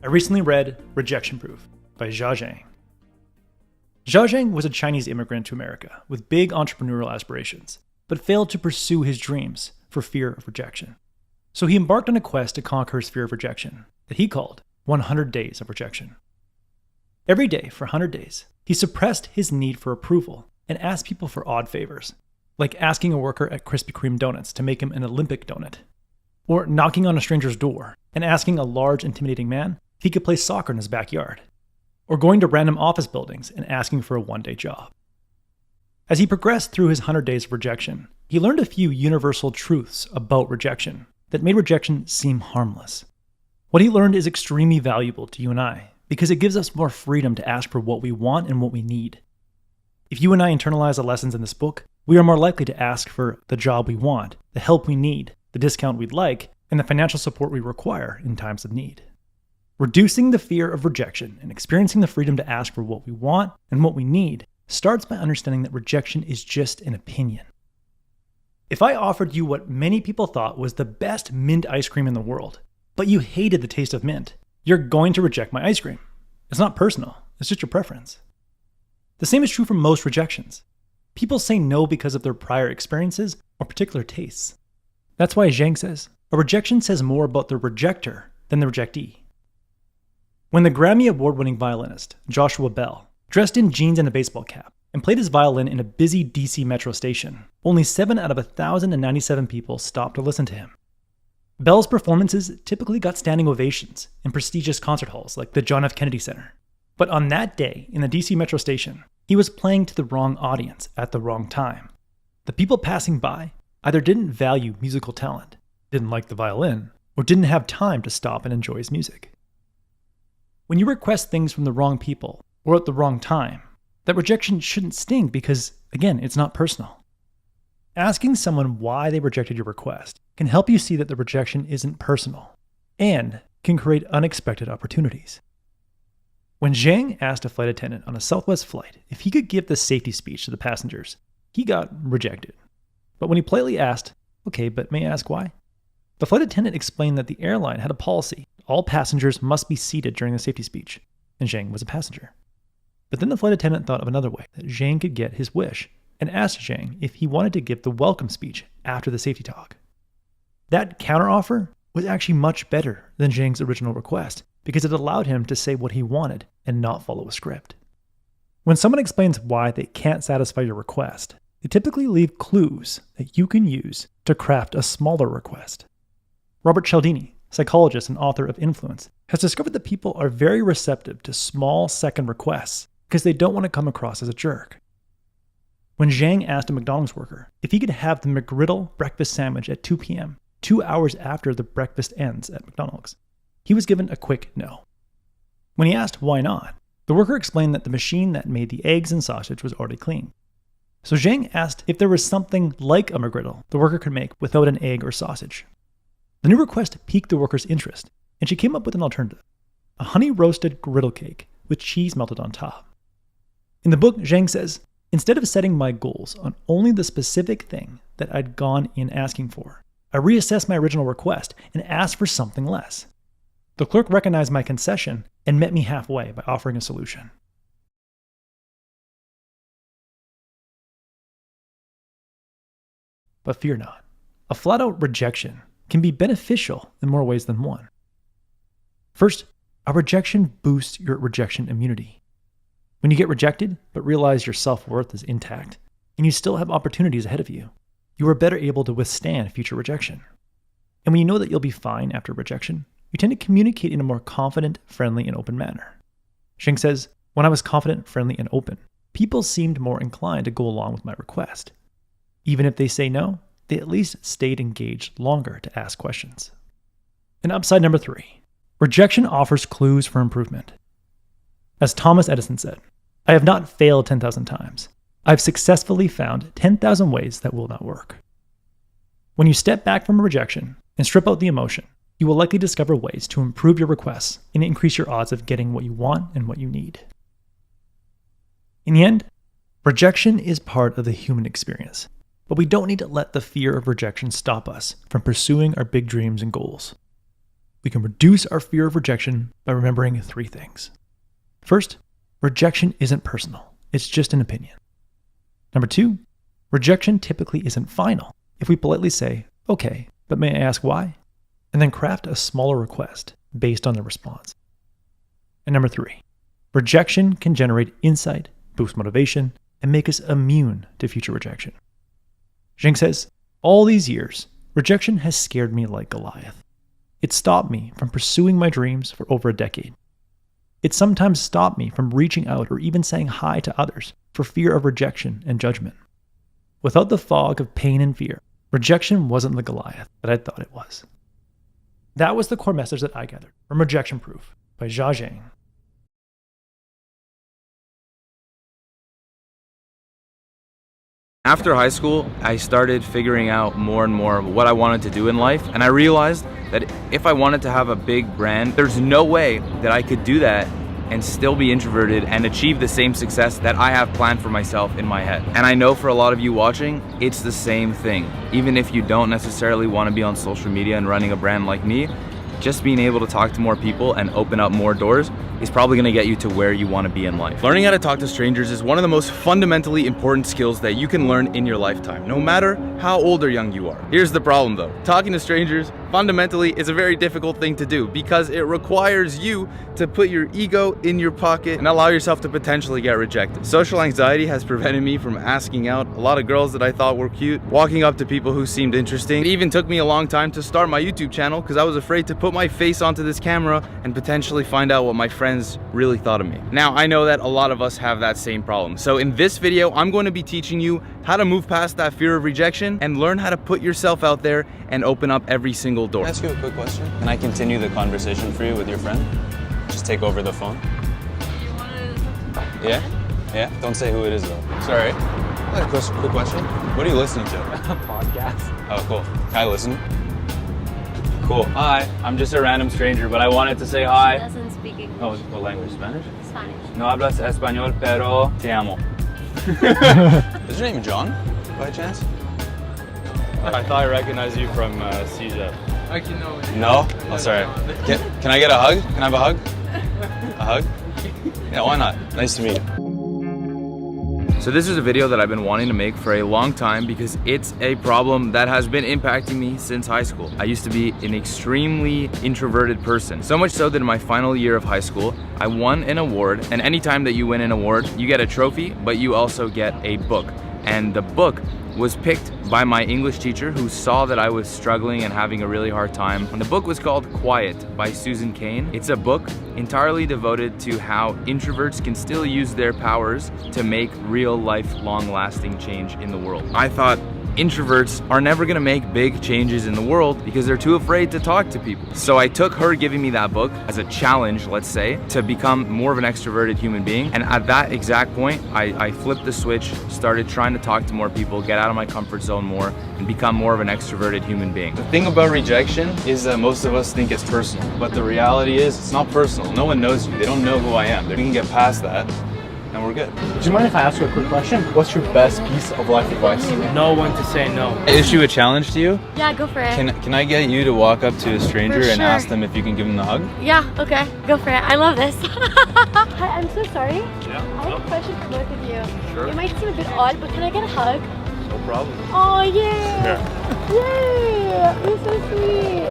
I recently read Rejection Proof by Jia Zhang. Jia Zhang was a Chinese immigrant to America with big entrepreneurial aspirations, but failed to pursue his dreams for fear of rejection. So he embarked on a quest to conquer his fear of rejection that he called 100 Days of Rejection. Every day for 100 days, he suppressed his need for approval and asked people for odd favors, like asking a worker at Krispy Kreme Donuts to make him an Olympic donut, or knocking on a stranger's door and asking a large, intimidating man if he could play soccer in his backyard, or going to random office buildings and asking for a one-day job. As he progressed through his 100 days of rejection, he learned a few universal truths about rejection that made rejection seem harmless. What he learned is extremely valuable to you and I, because it gives us more freedom to ask for what we want and what we need. If you and I internalize the lessons in this book, we are more likely to ask for the job we want, the help we need, the discount we'd like, and the financial support we require in times of need. Reducing the fear of rejection and experiencing the freedom to ask for what we want and what we need starts by understanding that rejection is just an opinion. If I offered you what many people thought was the best mint ice cream in the world, but you hated the taste of mint, you're going to reject my ice cream. It's not personal, it's just your preference. The same is true for most rejections. People say no because of their prior experiences or particular tastes. That's why Zhang says, a rejection says more about the rejecter than the rejectee. When the Grammy Award-winning violinist, Joshua Bell, dressed in jeans and a baseball cap, and played his violin in a busy DC metro station, only 7 out of 1,097 people stopped to listen to him. Bell's performances typically got standing ovations in prestigious concert halls like the John F. Kennedy Center. But on that day in the DC metro station, he was playing to the wrong audience at the wrong time. The people passing by either didn't value musical talent, didn't like the violin, or didn't have time to stop and enjoy his music. When you request things from the wrong people or at the wrong time, that rejection shouldn't sting because, again, it's not personal. Asking someone why they rejected your request can help you see that the rejection isn't personal and can create unexpected opportunities. When Zhang asked a flight attendant on a Southwest flight if he could give the safety speech to the passengers, he got rejected. But when he politely asked, "Okay, but may I ask why?" the flight attendant explained that the airline had a policy: all passengers must be seated during the safety speech, and Zhang was a passenger. But then the flight attendant thought of another way that Zhang could get his wish and asked Zhang if he wanted to give the welcome speech after the safety talk. That counteroffer was actually much better than Zhang's original request because it allowed him to say what he wanted and not follow a script. When someone explains why they can't satisfy your request, they typically leave clues that you can use to craft a smaller request. Robert Cialdini, psychologist and author of Influence, has discovered that people are very receptive to small second requests because they don't want to come across as a jerk. When Zhang asked a McDonald's worker if he could have the McGriddle breakfast sandwich at 2 p.m., 2 hours after the breakfast ends at McDonald's, he was given a quick no. When he asked why not, the worker explained that the machine that made the eggs and sausage was already clean. So Zhang asked if there was something like a McGriddle the worker could make without an egg or sausage. The new request piqued the worker's interest, and she came up with an alternative: a honey-roasted griddle cake with cheese melted on top. In the book, Zhang says, instead of setting my goals on only the specific thing that I'd gone in asking for, I reassessed my original request and asked for something less. The clerk recognized my concession and met me halfway by offering a solution. But fear not. A flat-out rejection can be beneficial in more ways than one. First, a rejection boosts your rejection immunity. When you get rejected, but realize your self-worth is intact, and you still have opportunities ahead of you, you are better able to withstand future rejection. And when you know that you'll be fine after rejection, you tend to communicate in a more confident, friendly, and open manner. Zhang says, when I was confident, friendly, and open, people seemed more inclined to go along with my request. Even if they say no, they at least stayed engaged longer to ask questions. And upside number 3, rejection offers clues for improvement. As Thomas Edison said, I have not failed 10,000 times. I've successfully found 10,000 ways that will not work. When you step back from a rejection and strip out the emotion, you will likely discover ways to improve your requests and increase your odds of getting what you want and what you need. In the end, rejection is part of the human experience, but we don't need to let the fear of rejection stop us from pursuing our big dreams and goals. we can reduce our fear of rejection by remembering 3 things. First, rejection isn't personal. It's just an opinion. Number 2, rejection typically isn't final. If we politely say, okay, but may I ask why? And then craft a smaller request based on the response. And number 3, rejection can generate insight, boost motivation, and make us immune to future rejection. Zheng says, all these years, rejection has scared me like Goliath. It stopped me from pursuing my dreams for over a decade. It sometimes stopped me from reaching out or even saying hi to others for fear of rejection and judgment. Without the fog of pain and fear, rejection wasn't the Goliath that I thought it was. That was the core message that I gathered from Rejection Proof by Zheng. After high school, I started figuring out more and more what I wanted to do in life, and I realized that if I wanted to have a big brand, there's no way that I could do that and still be introverted and achieve the same success that I have planned for myself in my head. And I know for a lot of you watching, it's the same thing. Even if you don't necessarily want to be on social media and running a brand like me, just being able to talk to more people and open up more doors is probably going to get you to where you want to be in life. Learning how to talk to strangers is one of the most fundamentally important skills that you can learn in your lifetime, no matter how old or young you are. Here's the problem though. Talking to strangers fundamentally is a very difficult thing to do because it requires you to put your ego in your pocket and allow yourself to potentially get rejected. Social anxiety has prevented me from asking out a lot of girls that I thought were cute, walking up to people who seemed interesting. It even took me a long time to start my YouTube channel because I was afraid to put my face onto this camera and potentially find out what my friends really thought of me. Now, I know that a lot of us have that same problem. So in this video, I'm going to be teaching you how to move past that fear of rejection and learn how to put yourself out there and open up every single door. Can I ask you a quick question? Can I continue the conversation for you with your friend? Just take over the phone. Yeah? Yeah? Don't say who it is though. Sorry. I have a quick question. What are you listening to? A podcast. Oh, cool. Can I listen? Cool. Hi, I'm just a random stranger, but I wanted to say hi. She doesn't speak English. Oh, what language? Spanish? Spanish. No hablas español, pero te amo. Is your name John, by chance? I thought I recognized you from CJ. No? Oh, sorry. Can I get a hug? Can I have a hug? A hug? Yeah, why not? Nice to meet you. So this is a video that I've been wanting to make for a long time because it's a problem that has been impacting me since high school. I used to be an extremely introverted person, so much so that in my final year of high school, I won an award, and anytime that you win an award, you get a trophy, but you also get a book. And the book was picked by my English teacher who saw that I was struggling and having a really hard time. And the book was called Quiet by Susan Cain. It's a book entirely devoted to how introverts can still use their powers to make real life long-lasting change in the world. I thought introverts are never gonna make big changes in the world because they're too afraid to talk to people. So I took her giving me that book as a challenge, let's say, to become more of an extroverted human being. And at that exact point, I flipped the switch, started trying to talk to more people, get out of my comfort zone more, and become more of an extroverted human being. The thing about rejection is that most of us think it's personal, but the reality is it's not personal. No one knows you. They don't know who I am. We can get past that, and we're good. Do you mind if I ask you a quick question? What's your best piece of life advice? Know when to say no. Issue a challenge to you? Yeah, go for it. Can I get you to walk up to a stranger For and sure. ask them if you can give them the hug? Yeah, okay, go for it. I love this. Hi, I'm so sorry. Yeah. I have a question for both of you. Sure. It might seem a bit odd, but can I get a hug? No problem. Oh, yeah. Yay! You're so sweet.